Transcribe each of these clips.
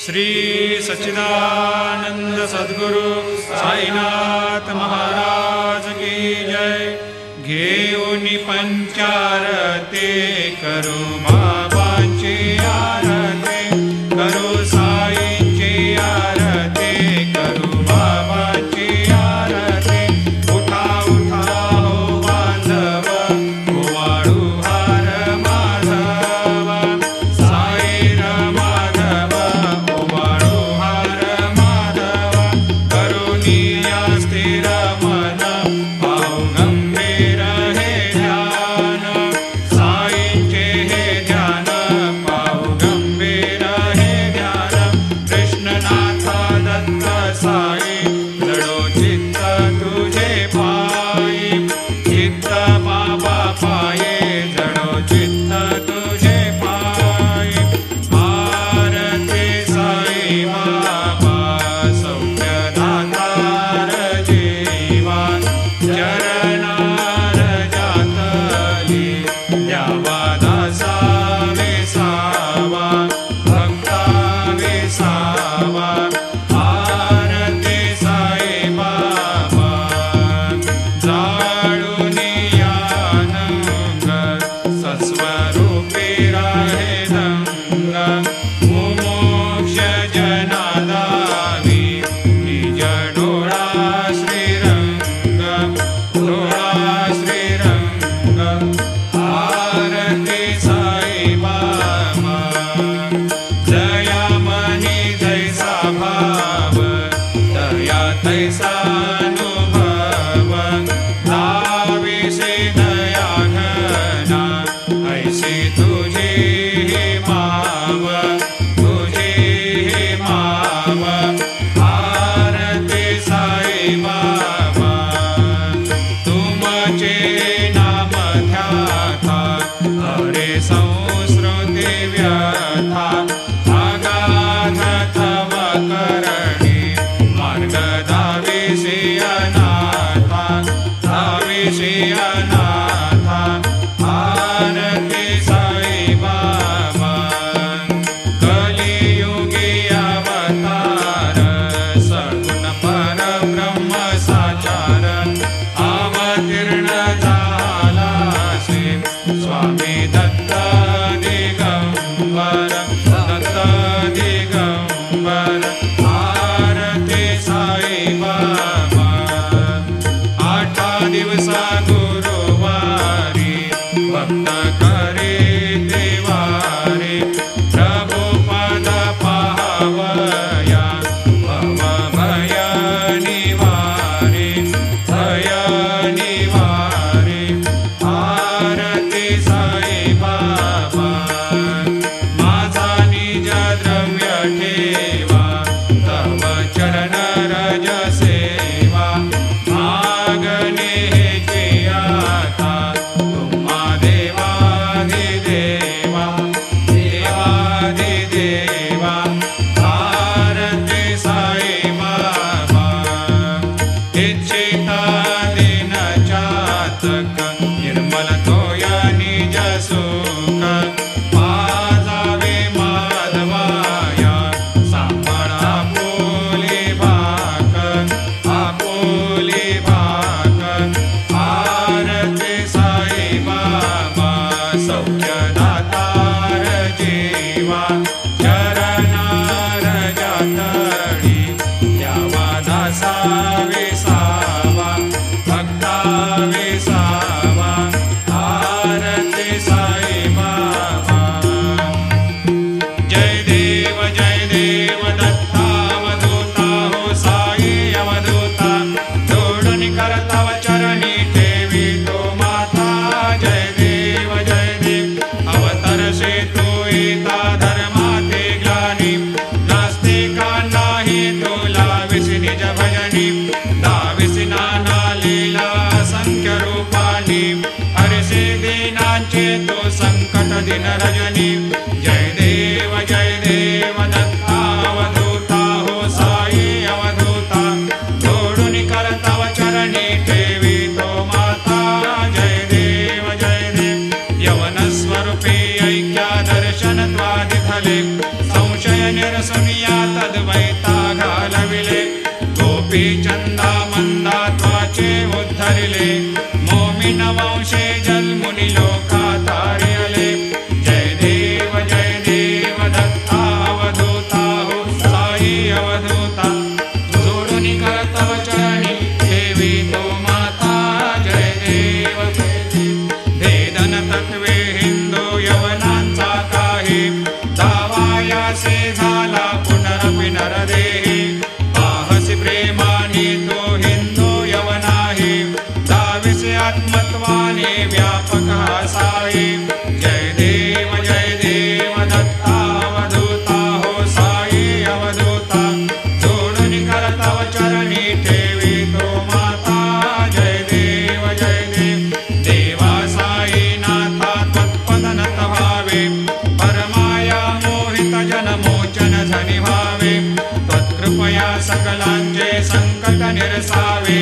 श्री सच्चिदानंद सद्गुरु साईनाथ महाराज की जय। घेऊनी पंचारते करू बाबांची आरती, करू साईंची आरती, करू बाबांची आरती। उठा उठा हो बांधव, ओवाळू हार माधव, साई माधव, ओवाळू हार माधव। करुणी स्थिर मन, भाव गंभीर हे ध्यान, साईंचे हे ध्यान, भाव गंभीर हे ध्यान। कृष्णनाथ दत्त साई, जडो चित्त तुझे पायी, चित्त बाबा पाये, जडो चित्त तुझे पायी। आरती साई बाबा, सौख्य दातार जीवा, चरणार जातली द्यावा दासा विसावा, भक्ता विसावा। आरती साई बाबा, जाळूनी आनंद, सस्वरूपी राहे दंग। मुमोक्ष जनादावी, निज डोळा श्रीरंग, डोळा श्रीरंग। आरती साई बाबा, जयामणी जैसा भाव, दया तैसा अनुभव। दाविसे दया घना, ऐसी तुझी ही माव, तुझी ही माव। आरती साई बाबा, तुमचे नाम ध्याता, हरे संस्कृती व्यथा। अगाध तव करणी, मार्ग दाविसी अनाथा, दाविसी अनाथा। आरती साई बाबा, कलियुगी अवतार, सगुण परब्रह्म साचार। अवतीर्ण झालासे, स्वामी दत्त दिगंबर, दत्त दिगंबर। आरती साई बाबा, 8 दिवसा गुरुवारी, भक्त करे देवारे। प्रभु पद पावया, भव भय निवारे, भय निवारे। आरती साई बाबा, माझा निज द्रव्य ठेवा, तव चरण रज सेवा। मागणे हेची आता, तुम्हा देवाधिदेवा, देवाधिदेवा। आरती साई बाबा, इच्छिता दिन चातक, निर्मल तोय निज सुख। पाजावे माधवाया, सांभाळा आपुली भाक, आपुली भाक। आरती साई बाबा, सौख्य दातार जीवा, चरणार जातळी द्यावा दासा विसावा, भक्ता विसावा। आरती साई बाबा, जय देव दत्तावधूता, हो साई अवधूता। जोडून करताव चरणी, ठेवी तो माता। जय देव अवतरसे तू येता, धर्माते ग्लानी। नास्तिकांनाही तुला विसी निज भजनी, दाविसी नाना लीला असंख्य रूपानी। हरसे दीनांचे तो संकट दिन रजनी। जय देव दत्तावधूता, हो साई अवधूता। जोडून करताव चरणी, ठेवी तो माता। जय देव यवन स्वरूपी ऐक्या दर्शन त्वादिथले, संशय निरसनिया निरसावे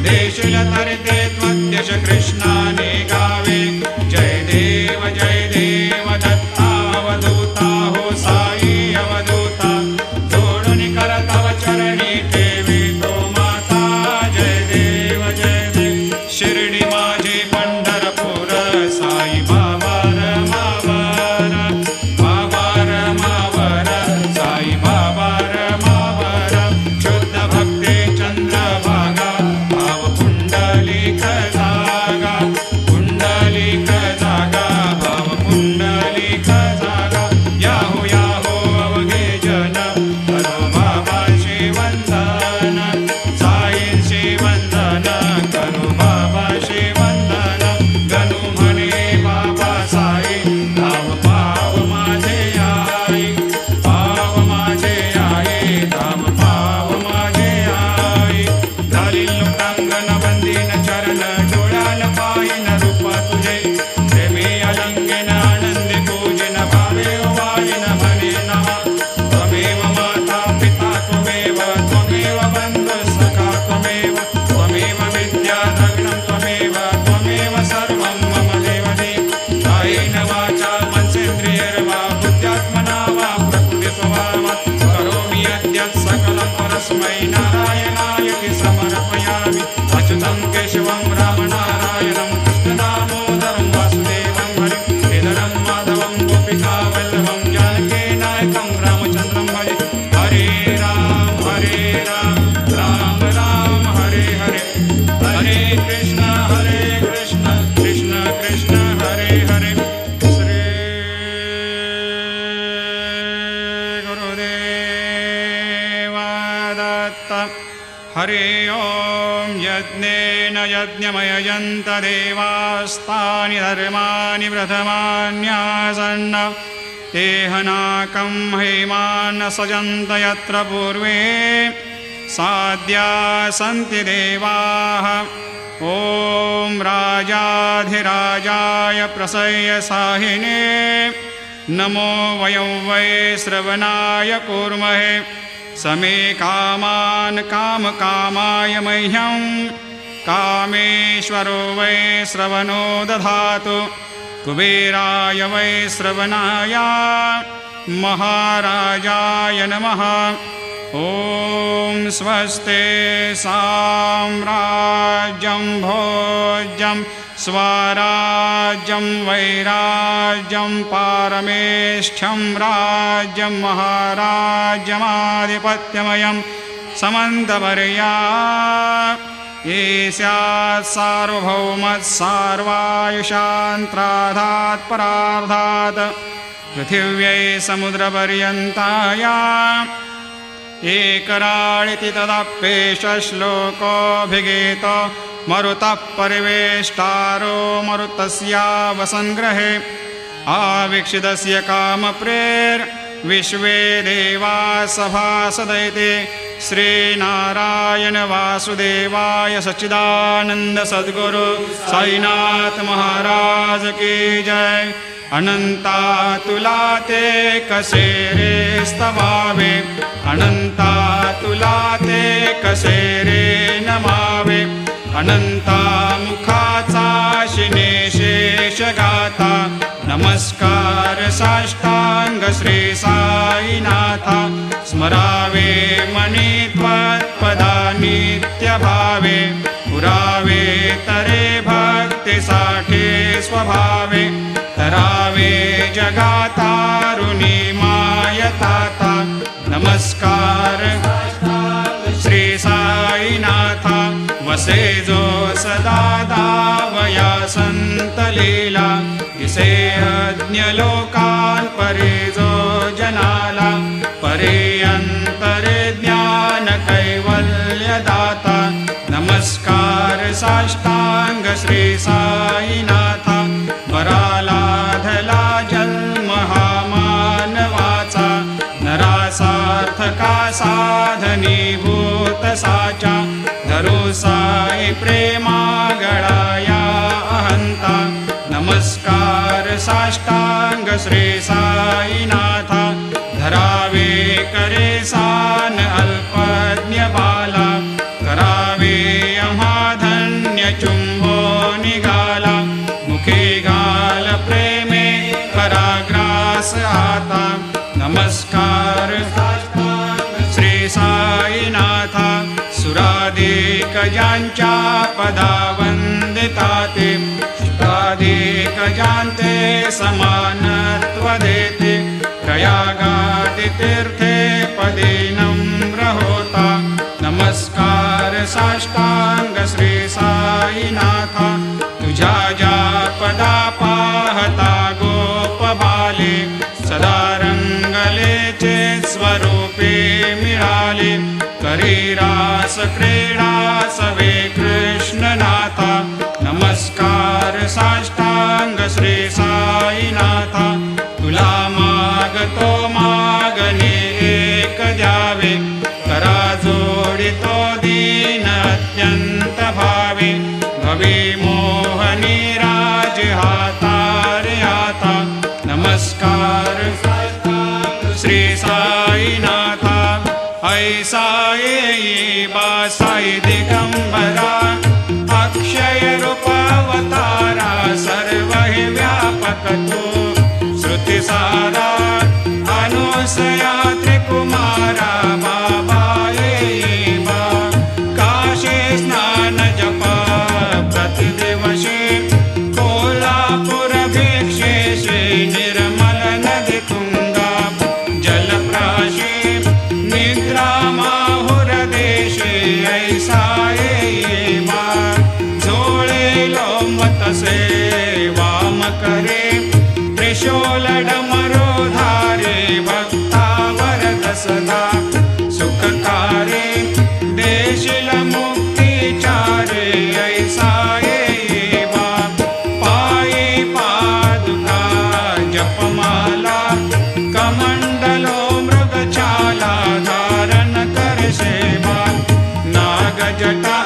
देशील तरते त्वद्यश कृष्णाने गावे जय देव दत्तावधूता हो साई अवधूता जोडून कर तव चरणी ठेवी तो माता जय देव शिर्डी माझे पंढरपूर साई बाबा रमावर साई बाबा रमावर शुद्ध भक्ती चंद्रभागा भाव पुंडलिक जागा भाव पुंडलिक जागा याहो अवघे जन करो बाबा शिवंदन साईंशी वंदन करो बाबा शिवंदन गणू म्हणे बाबा साई धाम पाव माझे आई धाम पाव माझे आई झाली लोटांगण वंदीन चरण डोळ्याल पायन रूप तुझे प्रेमी अलंकेन आनंदी पूजन भावे वायन म्हणे नमः त्वमेव माता पिता त्वमेव बंधु सखा त्वमेव विद्या द्रविणं त्वमेव सर्वं मम देवदेव कायेन वाचा मनसेन्द्रियैर्वा बुद्ध्यात्मना वा प्रकृतिस्वभावा करोमि यद्यत् सकलं परस्मै नारायणाय समर्पयामि अच्युतं केशवं रामनारायणं कृष्णदामोदरं वासुदेवं हरिं केदारं माधवं गोपिकावल्लभं जानकीनायकं रामचन्द्रं भजे हरे राम राम राम हरे हरे हरे कृष्ण कृष्ण कृष्ण हरे हरे श्री गुरुदेव दत्त हरि ओम यज्ञेन यज्ञमयजन्त देवास्तानि धर्माणि प्रथमान्यासन्न तेहनाकं हेमान् सजन्त यत्र पूर्वे साद्या सन्ति देवाः ॐ राजाधिराजाय प्रसह्य साहिने नमो वयं वै श्रवणाय कूर्महे समे कामान् कामकामाय मह्यं कामेश्वरो वै श्रवणो दधातु कुबेराय वै श्रवणाय महाराजाय नमः ॐ स्वस्ते साम्राज्यं भोज्यं स्वराज्यं वैराज्यं पारमेष्ठ्यं राज्यं महाराज्यमाधिपत्यमयं समन्तवर्या ईस्यात् सार्वभौमत्सार्वायुषान्त्राधात् परार्धात् पृथिव्यै समुद्रपर्यन्ताया एकराळिति तदप्येष श्लोकोऽभिगीतो मरुतः परिवेष्टारो मरुतस्यावसङ्ग्रहे आवीक्षितस्य कामप्रेर्विश्वे देवा सभासदैते श्रीनारायण वासुदेवाय सच्चिदानंद सद्गुरु साईनाथ महाराज की जय। अनंता तुला ते कसे रे स्तवावे, अनंता तुला ते कसे रे नमावे, अनंता मुखाचा शिने शेष गाता, नमस्कार साष्टांग श्री साईनाथा, स्मरावे मनी त्वत्पदा नित्य भावे, पुरावे तरे भक्ति साठे स्वभावे, तरावे जगातारुणी मायताता, नमस्कार श्री साईनाथा, वसे जो सदा दावया संत लीला, इसे अज्ञ लोकान परे जो जनाला, परे अंतरे ज्ञान कैवल्य दाता, नमस्कार साष्टांग श्री साईनाथा, वराला धला जन्म हा मानवाचा, नरासार्थका साधनीभूत साचा, धरू साई प्रेमा गळाया अहंता, नमस्कार साष्टांग श्री साईनाथा, धरावे करे सान अल्पज्ञ बाला, करा ग्रास आता नमस्कार श्री साईनाथ सुराधिक ज्यांच्या पदा वंदिता ते शुकाधिक ज्यांचे समानत्व देते प्रयागादि तीर्थे पदे नम्र होता नमस्कार साष्टांग श्री साईनाथ तुझ्या ज्या पदा पाहता गोप बाले सदा रंगलेचे स्वरूपे मिळाले करी रास क्रीडा सवे कृष्णनाथ नमस्कार साष्टांग श्री साईनाथ तुला मागतो मागणे एक द्यावे करा जोडितो दीन अत्यंत भावे भवी मोहनी राज हातारे आता नमस्कार श्री साईनाथ ऐसा येई बा साई दिगंबरा अक्षय रूपावतारा सर्व हि व्यापक तू श्रुतिसारा अनुसया त्रिकुमारा बाबा येई बा काशी स्नान जप प्रतिदिवशी कोल्हापुर भिक्षेशी निर्मल नदी तुंगा जलप्राशी निद्रा माहुर देशे ऐसा येई बा झोळे लोंबतसे वाम करे त्रिशूल डमरू धारे भक्ता वरद सदा सुखकारे देशिल मुक्तिचारे ऐसा येई बा पायी पादुका जपमाला कमंडलो मृगछाला धारण कर सेवा नागजटा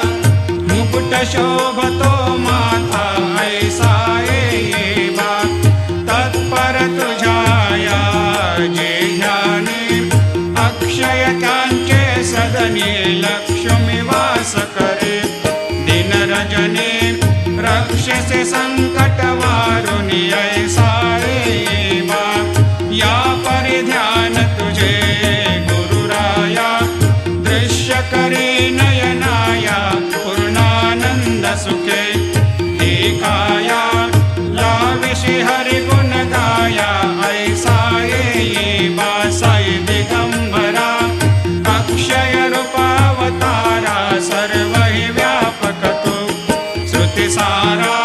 मुकुट शोभतो माथा ऐसा येई बा तत्पर तुझाया जे ध्याने अक्षय त्यांचे सदने लक्ष्मी वास करे दिन रजने रक्षसे संकट वारुणी ऐसा येई बा या परिध्यान तुझे गुरुराया दृश्य करे नयनाया पूर्णानंद सुखे एकाया लाविषि हरि गुण गाया ऐसा येई बा साई दिगंबरा अक्षय रूपावतारा सर्व हि व्यापक तू श्रुतिसारा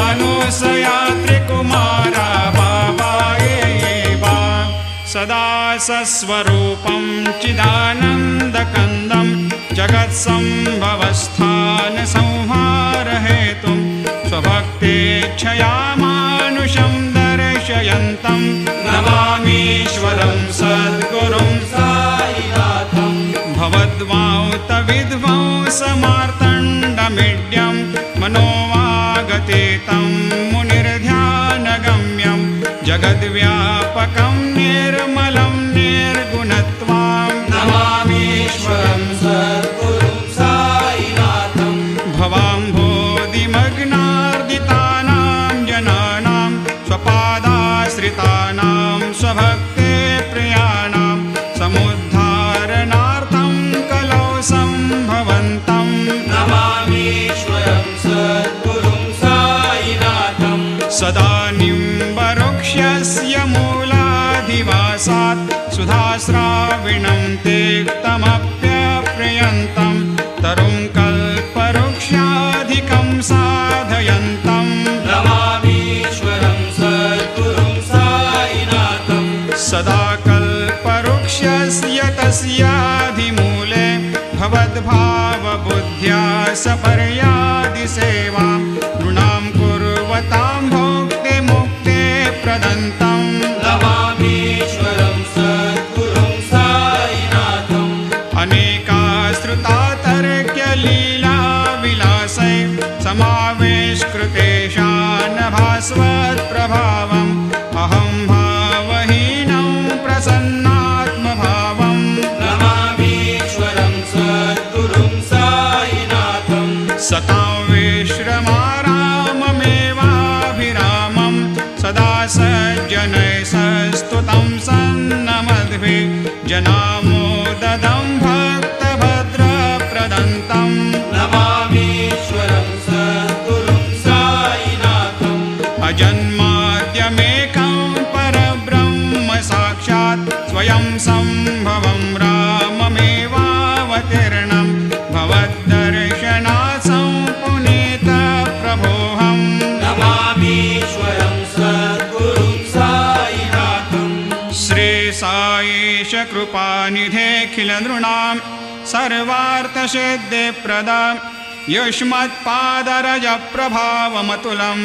अनुसया त्रिकुमारा बाबा येई बा सदा सस्वरूपं चिदानन्दकन्दं जगत्सम्भवस्थान संहार हेतुं स्वभक्तेच्छया मानुषं दर्शयन्तं नमामीश्वरं सद्गुरुं साईनाथं भवद्वांत विध्वंसमार्तण्डमीड्यं मनोवागतीतं मुनिर्ध्यानगम्यं जगद्व्यापकं निर्मलं निर्गुणत्वां नमामीश्वरं सद्गुरुं साईनाथं भवाम्भोधिमग्नार्दितानां जनानां स्वपादाश्रितानां स्वभक्ते प्रियाणां समुद्धारणार्थं कलौ सम्भवन्तं नमामीश्वरं सद्गुरुं साईनाथं सदा निम्बवृक्षस्य मूलाधिवासात् सुधास्राविणं तीक्तमप्यप्रियन्तं तरुं कल्पवृक्षाधिकं साधयन्तं नमामीश्वरं सद्गुरुं साईनाथं सदा कल्पवृक्षस्य तस्याधिमूले भवद्भावबुद्ध्या सपर्यादिसेवां नृणां कुर्वतां भोक्ते मुक्ते प्रदन्तं नमामीश्वरं सद्गुरुं साईनाथं अनेकाश्रुता तर्क्यलीलाविलासै समावेशकृतेशान् भास्वत्प्रभावम् अहं भावहीनं प्रसन्नात्मभावं नमामीश्वरं सद्गुरुं साईनाथं सतां विश्रमाराममेवाभिरामं सदा सज्जनैः स्तुतं सन्नमद्भिः जनामोददं भक्तभद्रप्रदन्तं नमामीश्वरं सद्गुरुं साईनाथम् अजन्माद्यमेकं परब्रह्म साक्षात् स्वयं सम्भवं राममेवावतीर्णं भवद्दर्शनात् सम्पुनीतप्रभोऽहम् नमामीश्वरं सद्गुरुं साईनाथम् श्री साईश कृपानिधेऽखिलनृणां सर्वार्थसिद्धिप्रदां युष्मत्पादरजप्रभावमतुलं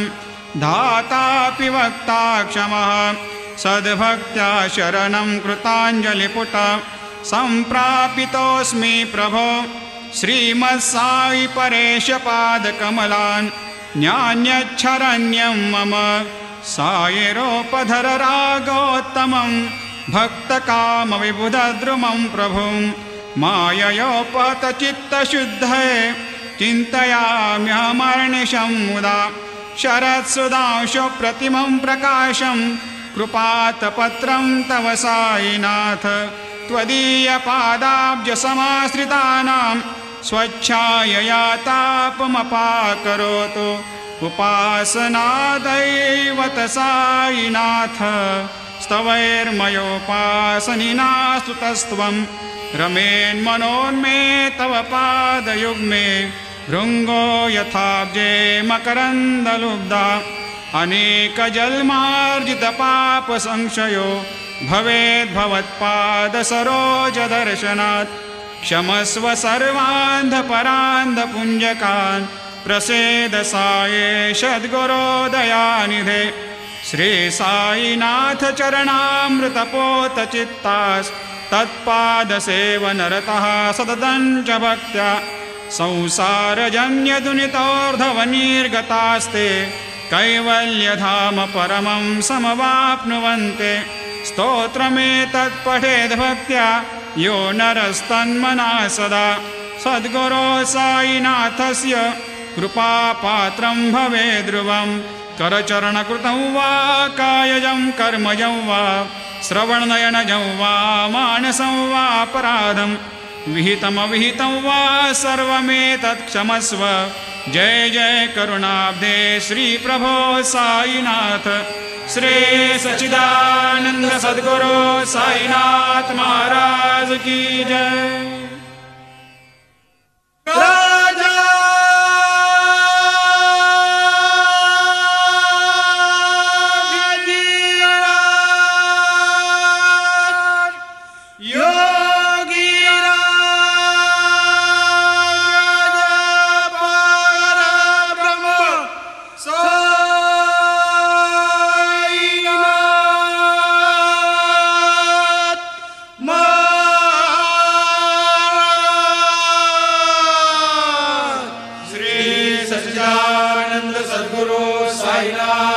धातापि वक्ता क्षमः सद्भक्त्या शरणं कृताञ्जलिपुट सम्प्रापितोऽस्मि प्रभो श्रीमत्साई परेशपादकमलान् न्यान्यच्छरण्यं मम सायिरोपधर रागोत्तमं भक्तकामविबुधद्रुमं प्रभुं माययोपहतचित्तशुद्धये चिन्तयाम्यहमर्निशं मुदा शरत्सुधांशुप्रतिमं प्रकाशं कृपातपत्रं तव साईनाथ त्वदीयपादाब्जसमाश्रितानां स्वच्छायया तापमपाकरोतु उपासनादैवत साईनाथ स्तवैर्मयोपासनिना स्तुतस्त्वं रमेन्मनोन्मे तव पादयुग्मे भृङ्गो यथाब्जे मकरन्दलुब्धा अनेकजन्मार्जितपापसंशयो भवेद्भवत्पादसरोजदर्शनात् क्षमस्व सर्वान्धपरान्धपुञ्जकान् प्रसेद साये सद्गुरो दयानिधे श्री साईनाथ चरणामृतपोतचित्तास्तत्पादसेवनरतः सततं च भक्त्या संसारजन्यदुनितोर्धवनिर्गतास्ते कैवल्यधाम परमं समवाप्नुवन्ते स्तोत्रमेतत्पठेद्भक्त्या यो नरस्तन्मना सदा सद्गुरो साईनाथस्य कृपापात्रं भवेद्ध्रुवं करचरणकृतं वा कायजं कर्मजं वा श्रवणनयनजं वा मानसं वापराधं विहितमविहितं वा सर्वमेतत् क्षमस्व जय जय करुणाब्धे श्री प्रभो साईनाथ श्री सच्चिदानंद सद्गुरु साईनाथ महाराज की जय। सच्चिदानंद सद्गुरु साईनाथ